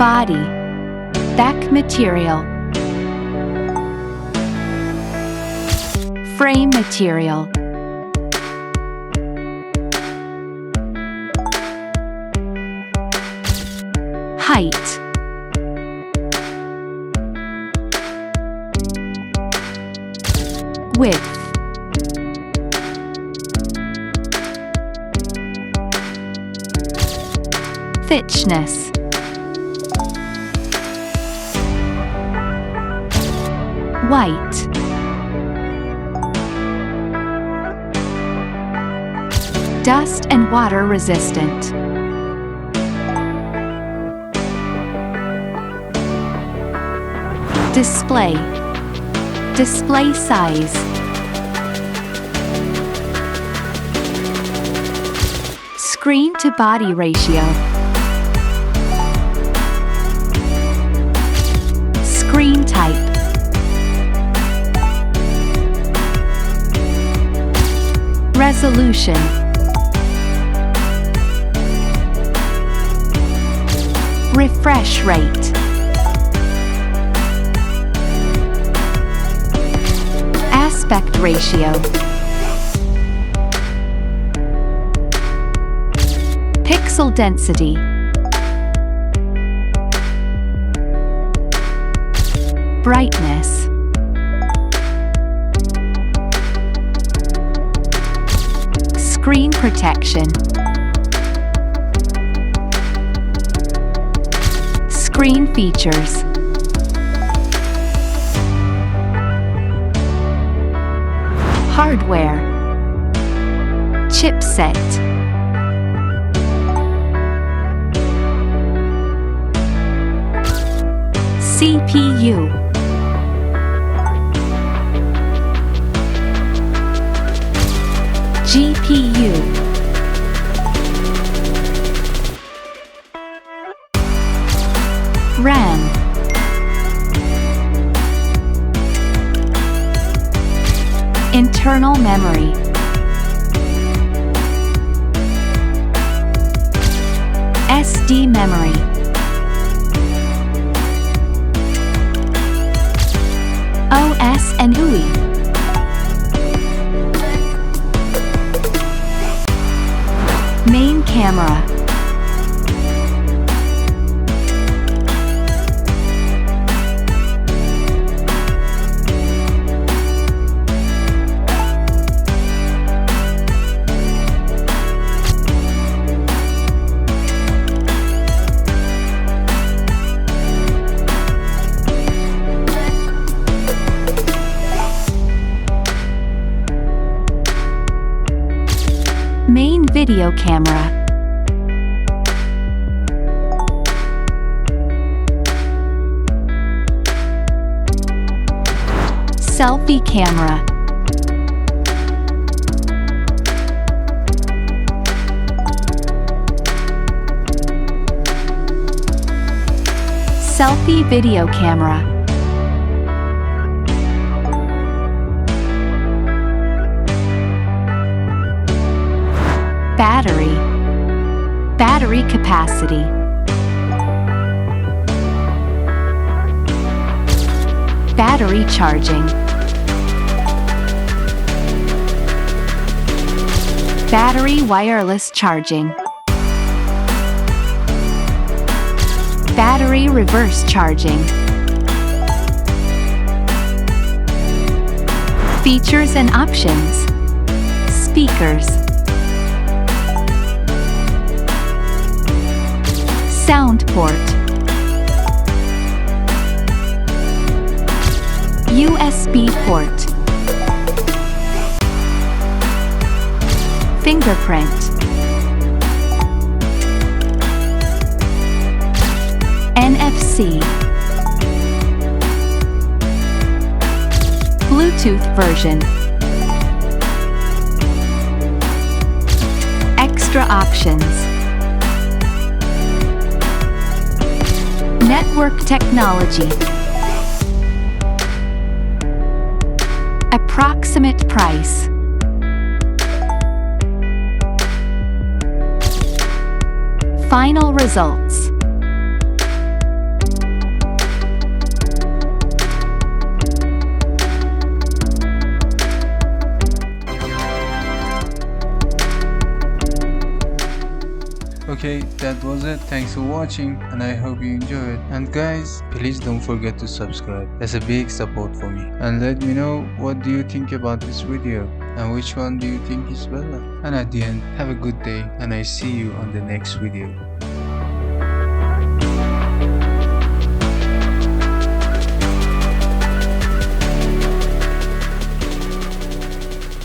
Body, back material, frame material, height, width, thickness, white, dust and water resistant, display, display size, screen to body ratio, screen type, resolution, refresh rate, aspect ratio, pixel density, brightness, screen protection, screen features, hardware, chipset, CPU, GPU, RAM, internal memory, SD memory, OS and UI, main camera, main video camera, selfie camera, selfie video camera, battery, battery capacity, battery charging, battery wireless charging, battery reverse charging, features and options, speakers, sound port, USB port, fingerprint, NFC, Bluetooth version, extra options, network technology, approximate price, final results, Okay, that was it. Thanks for watching and I hope you enjoyed. And guys, please don't forget to subscribe. That's a big support for me. And let me know what do you think about this video and which one do you think is better. And at the end, have a good day and I see you on the next video.